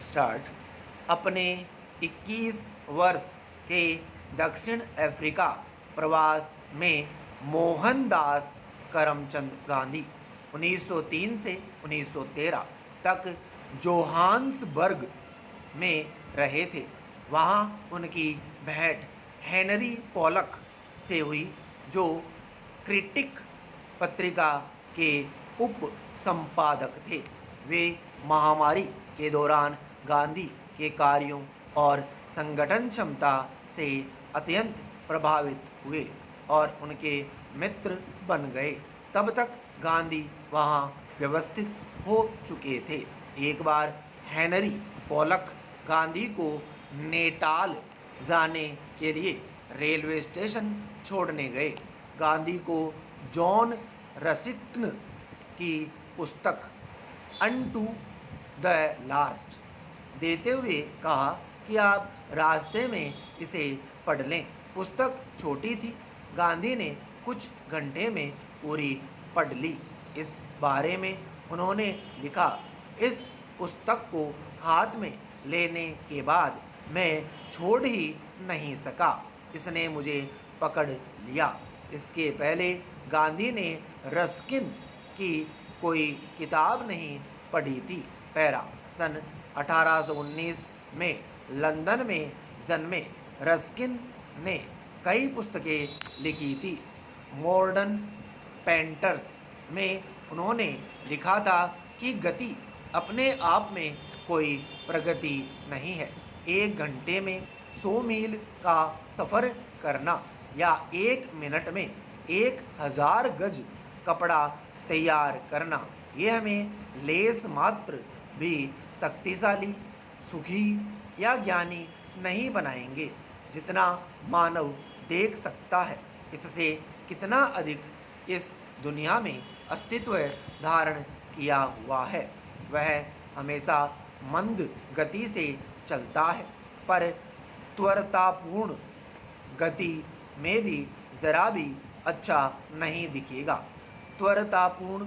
Start. अपने 21 वर्ष के दक्षिण अफ्रीका प्रवास में मोहनदास करमचंद गांधी 1903 से 1913 तक जोहान्सबर्ग में रहे थे। वहाँ उनकी भेंट हेनरी पॉलक से हुई, जो क्रिटिक पत्रिका के उप संपादक थे। वे महामारी के दौरान गांधी के कार्यों और संगठन क्षमता से अत्यंत प्रभावित हुए और उनके मित्र बन गए। तब तक गांधी वहाँ व्यवस्थित हो चुके थे। एक बार हेनरी पॉलक गांधी को नेटाल जाने के लिए रेलवे स्टेशन छोड़ने गए। गांधी को जॉन रस्किन की पुस्तक अनटू द लास्ट देते हुए कहा कि आप रास्ते में इसे पढ़ लें। पुस्तक छोटी थी। गांधी ने कुछ घंटे में पूरी पढ़ ली। इस बारे में उन्होंने लिखा, इस पुस्तक को हाथ में लेने के बाद मैं छोड़ ही नहीं सका। इसने मुझे पकड़ लिया। इसके पहले गांधी ने रस्किन की कोई किताब नहीं पढ़ी थी। पैरा सन 1819 में लंदन में जन्मे रस्किन ने कई पुस्तकें लिखी थी। मॉडर्न पेंटर्स में उन्होंने लिखा था कि गति अपने आप में कोई प्रगति नहीं है। 1 घंटे में 100 मील का सफ़र करना या 1 मिनट में 1000 गज कपड़ा तैयार करना, ये हमें लेस मात्र भी शक्तिशाली, सुखी या ज्ञानी नहीं बनाएंगे। जितना मानव देख सकता है, इससे कितना अधिक इस दुनिया में अस्तित्व धारण किया हुआ है। वह हमेशा मंद गति से चलता है, पर त्वरतापूर्ण गति में भी ज़रा भी अच्छा नहीं दिखेगा। त्वरतापूर्ण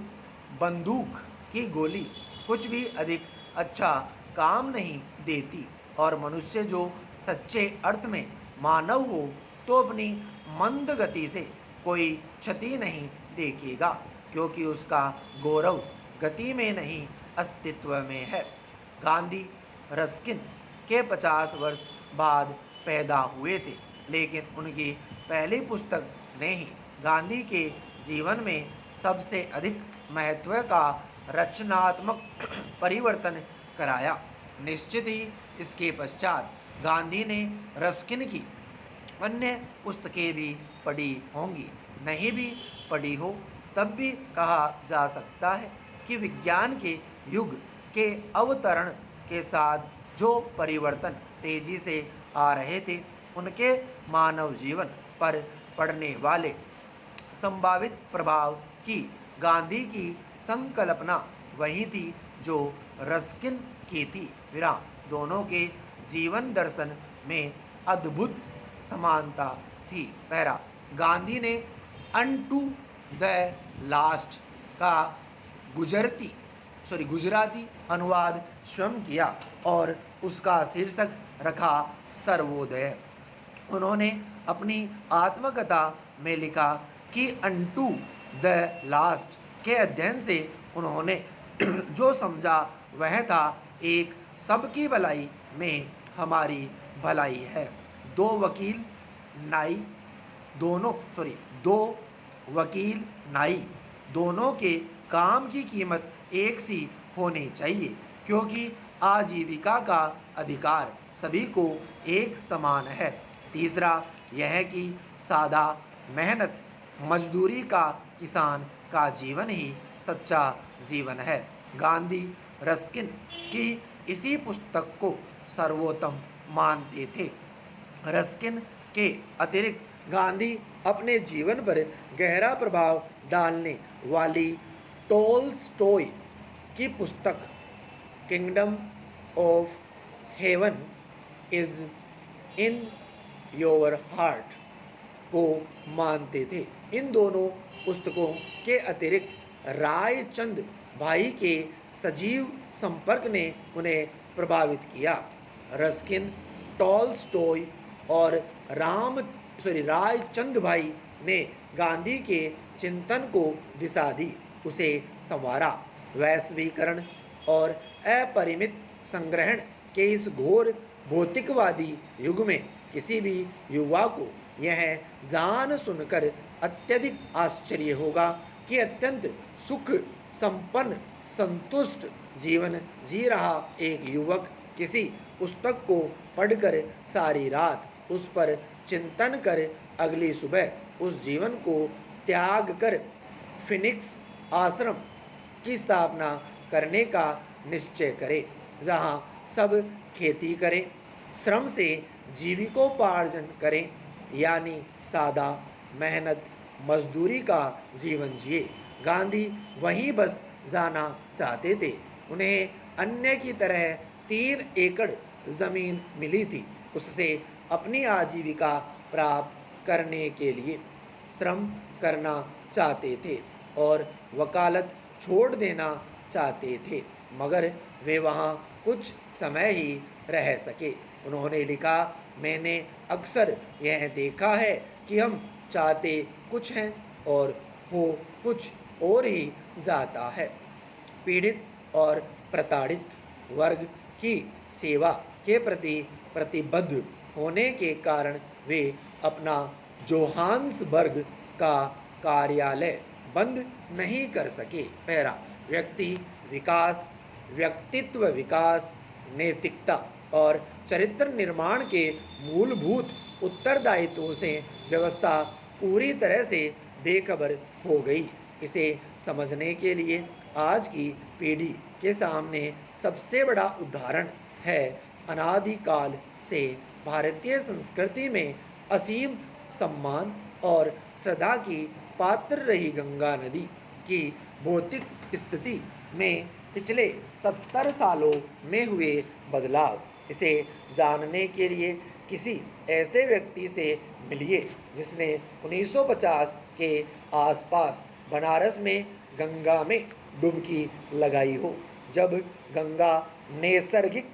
बंदूक की गोली कुछ भी अधिक अच्छा काम नहीं देती, और मनुष्य जो सच्चे अर्थ में मानव हो तो अपनी मंद गति से कोई क्षति नहीं देखेगा, क्योंकि उसका गौरव गति में नहीं अस्तित्व में है। गांधी रस्किन के 50 वर्ष बाद पैदा हुए थे, लेकिन उनकी पहली पुस्तक ने ही गांधी के जीवन में सबसे अधिक महत्व का रचनात्मक परिवर्तन कराया। निश्चित ही इसके पश्चात गांधी ने रस्किन की अन्य पुस्तकें भी पढ़ी होंगी। नहीं भी पढ़ी हो तब भी कहा जा सकता है कि विज्ञान के युग के अवतरण के साथ जो परिवर्तन तेजी से आ रहे थे, उनके मानव जीवन पर पड़ने वाले संभावित प्रभाव की गांधी की संकल्पना वही थी जो रस्किन की थी। विराम। दोनों के जीवन दर्शन में अद्भुत समानता थी। पैरा। गांधी ने अनटू द लास्ट का गुजराती अनुवाद स्वयं किया और उसका शीर्षक रखा सर्वोदय। उन्होंने अपनी आत्मकथा में लिखा कि अनटू द लास्ट के अध्ययन से उन्होंने जो समझा वह था, एक सबकी भलाई में हमारी भलाई है। दो वकील नाई दोनों के काम की कीमत एक सी होनी चाहिए, क्योंकि आजीविका का अधिकार सभी को एक समान है। तीसरा यह कि सादा मेहनत मजदूरी का किसान का जीवन ही सच्चा जीवन है। गांधी रस्किन की इसी पुस्तक को सर्वोत्तम मानते थे। रस्किन के अतिरिक्त गांधी अपने जीवन पर गहरा प्रभाव डालने वाली टोल्स्टॉय की पुस्तक kingdom of heaven is in your heart को मानते थे। इन दोनों पुस्तकों के अतिरिक्त रायचंद भाई के सजीव संपर्क ने उन्हें प्रभावित किया। रस्किन, टॉलस्टॉय और रायचंद भाई ने गांधी के चिंतन को दिशा दी, उसे संवारा। वैश्वीकरण और अपरिमित संग्रहण के इस घोर भौतिकवादी युग में किसी भी युवा को यह जान सुनकर अत्यधिक आश्चर्य होगा कि अत्यंत सुख संपन्न संतुष्ट जीवन जी रहा एक युवक किसी पुस्तक को पढ़कर सारी रात उस पर चिंतन कर अगली सुबह उस जीवन को त्याग कर फिनिक्स आश्रम की स्थापना करने का निश्चय करे, जहाँ सब खेती करें, श्रम से जीविकोपार्जन करें, यानी सादा मेहनत मजदूरी का जीवन जिए। गांधी वहीं बस जाना चाहते थे। उन्हें अन्य की तरह 3 एकड़ जमीन मिली थी। उससे अपनी आजीविका प्राप्त करने के लिए श्रम करना चाहते थे और वकालत छोड़ देना चाहते थे, मगर वे वहाँ कुछ समय ही रह सके। उन्होंने लिखा, मैंने अक्सर यह देखा है कि हम चाहते कुछ हैं और हो कुछ और ही जाता है। पीड़ित और प्रताड़ित वर्ग की सेवा के प्रति प्रतिबद्ध होने के कारण वे अपना जोहान्सबर्ग का कार्यालय बंद नहीं कर सके। पहला, व्यक्ति विकास, व्यक्तित्व विकास, नैतिकता और चरित्र निर्माण के मूलभूत उत्तरदायित्वों से व्यवस्था पूरी तरह से बेखबर हो गई। इसे समझने के लिए आज की पीढ़ी के सामने सबसे बड़ा उदाहरण है अनादिकाल से भारतीय संस्कृति में असीम सम्मान और श्रद्धा की पात्र रही गंगा नदी की भौतिक स्थिति में पिछले 70 सालों में हुए बदलाव। इसे जानने के लिए किसी ऐसे व्यक्ति से मिलिए जिसने 1950 के आसपास बनारस में गंगा में डुबकी लगाई हो, जब गंगा नैसर्गिक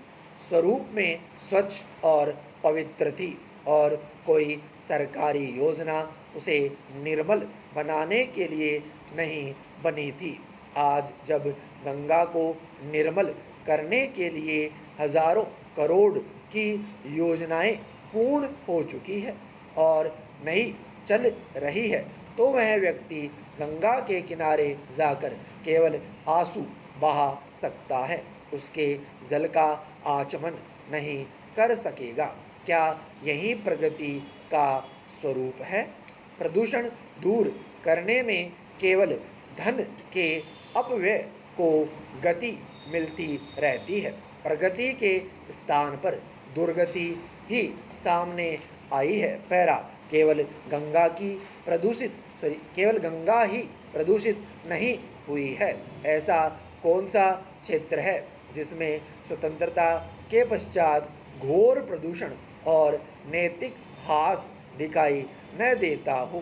स्वरूप में स्वच्छ और पवित्र थी और कोई सरकारी योजना उसे निर्मल बनाने के लिए नहीं बनी थी। आज जब गंगा को निर्मल करने के लिए हजारों करोड़ की योजनाएं पूर्ण हो चुकी है और नहीं चल रही है, तो वह व्यक्ति गंगा के किनारे जाकर केवल आंसू बहा सकता है, उसके जल का आचमन नहीं कर सकेगा। क्या यही प्रगति का स्वरूप है? प्रदूषण दूर करने में केवल धन के अपव्यय को गति मिलती रहती है। प्रगति के स्थान पर दुर्गति ही सामने आई है। पैरा, केवल गंगा ही प्रदूषित नहीं हुई है। ऐसा कौन सा क्षेत्र है जिसमें स्वतंत्रता के पश्चात घोर प्रदूषण और नैतिक ह्रास दिखाई न देता हो?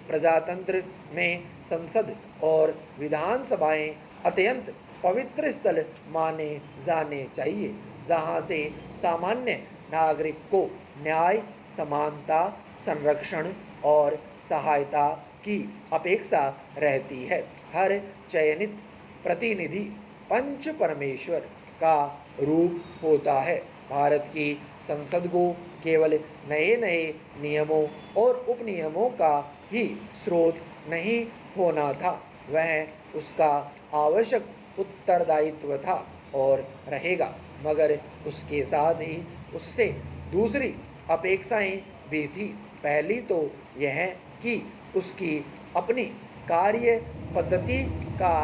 प्रजातंत्र में संसद और विधानसभाएं अत्यंत पवित्र स्थल माने जाने चाहिए, जहां से सामान्य नागरिक को न्याय, समानता, संरक्षण और सहायता की अपेक्षा रहती है। हर चयनित प्रतिनिधि पंच परमेश्वर का रूप होता है। भारत की संसद को केवल नए नए नियमों और उपनियमों का ही स्रोत नहीं होना था, वह उसका आवश्यक उत्तरदायित्व था और रहेगा, मगर उसके साथ ही उससे दूसरी अपेक्षाएं भी थी। पहली तो यह कि उसकी अपनी कार्य पद्धति का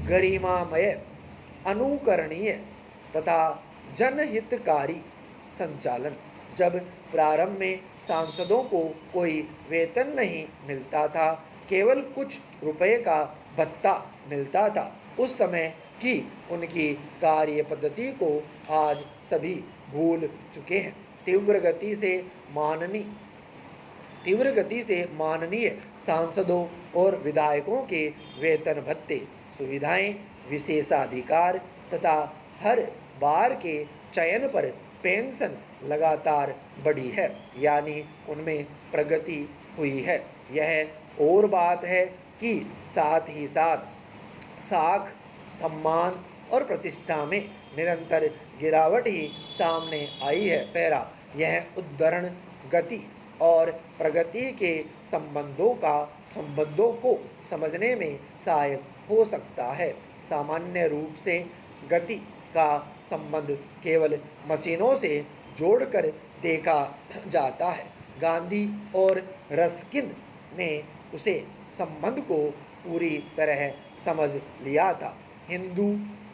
गरिमामय, अनुकरणीय तथा जनहितकारी संचालन। जब प्रारंभ में सांसदों को कोई वेतन नहीं मिलता था, केवल कुछ रुपए का भत्ता मिलता था, उस समय की उनकी कार्य पद्धति को आज सभी भूल चुके हैं। तीव्र गति से माननीय सांसदों और विधायकों के वेतन भत्ते, सुविधाएं विशेषाधिकार तथा हर बार के चयन पर पेंशन लगातार बढ़ी है, यानी उनमें प्रगति हुई है। यह और बात है कि साथ ही साथ साख, सम्मान और प्रतिष्ठा में निरंतर गिरावट ही सामने आई है। पैरा यह उद्धरण गति और प्रगति के संबंधों को समझने में सहायक हो सकता है। सामान्य रूप से गति का संबंध केवल मशीनों से जोड़कर देखा जाता है। गांधी और रस्किन ने उसे संबंध को पूरी तरह समझ लिया था। हिंदू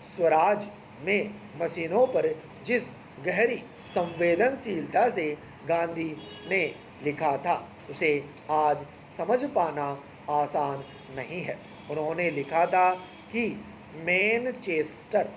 स्वराज में मशीनों पर जिस गहरी संवेदनशीलता से गांधी ने लिखा था, उसे आज समझ पाना आसान नहीं है। उन्होंने लिखा था कि मैनचेस्टर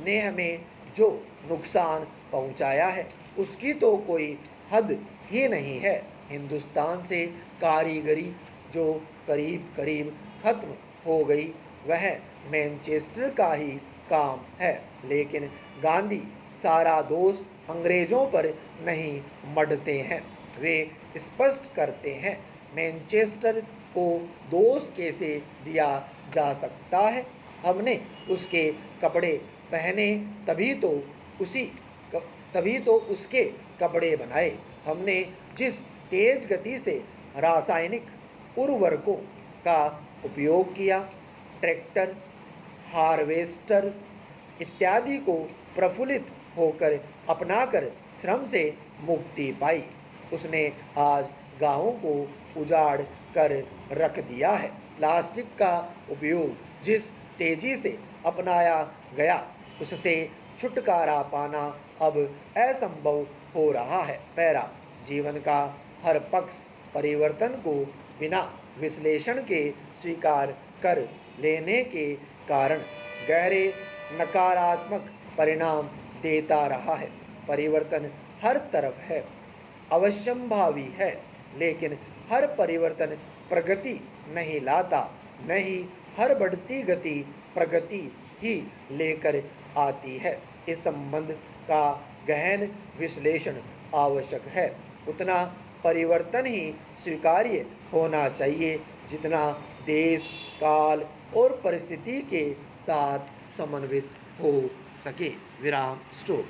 ने हमें जो नुकसान पहुंचाया है उसकी तो कोई हद ही नहीं है। हिंदुस्तान से कारीगरी जो करीब करीब खत्म हो गई, वह मैनचेस्टर का ही काम है। लेकिन गांधी सारा दोष अंग्रेजों पर नहीं मढ़ते हैं। वे स्पष्ट करते हैं, मैनचेस्टर को दोष कैसे दिया जा सकता है? हमने उसके कपड़े पहने, तभी तो उसके कपड़े बनाए। हमने जिस तेज गति से रासायनिक उर्वरकों का उपयोग किया, ट्रैक्टर, हार्वेस्टर इत्यादि को प्रफुल्लित होकर अपनाकर श्रम से मुक्ति पाई, उसने आज गांवों को उजाड़ कर रख दिया है। प्लास्टिक का उपयोग जिस तेजी से अपनाया गया, उससे छुटकारा पाना अब असंभव हो रहा है। पैरा जीवन का हर पक्ष परिवर्तन को बिना विश्लेषण के स्वीकार कर लेने के कारण गहरे नकारात्मक परिणाम देता रहा है। परिवर्तन हर तरफ है, अवश्यंभावी है, लेकिन हर परिवर्तन प्रगति नहीं लाता, नहीं हर बढ़ती गति प्रगति ही लेकर आती है। इस संबंध का गहन विश्लेषण आवश्यक है। उतना परिवर्तन ही स्वीकार्य होना चाहिए जितना देश, काल और परिस्थिति के साथ समन्वित हो सके। विराम स्टॉप।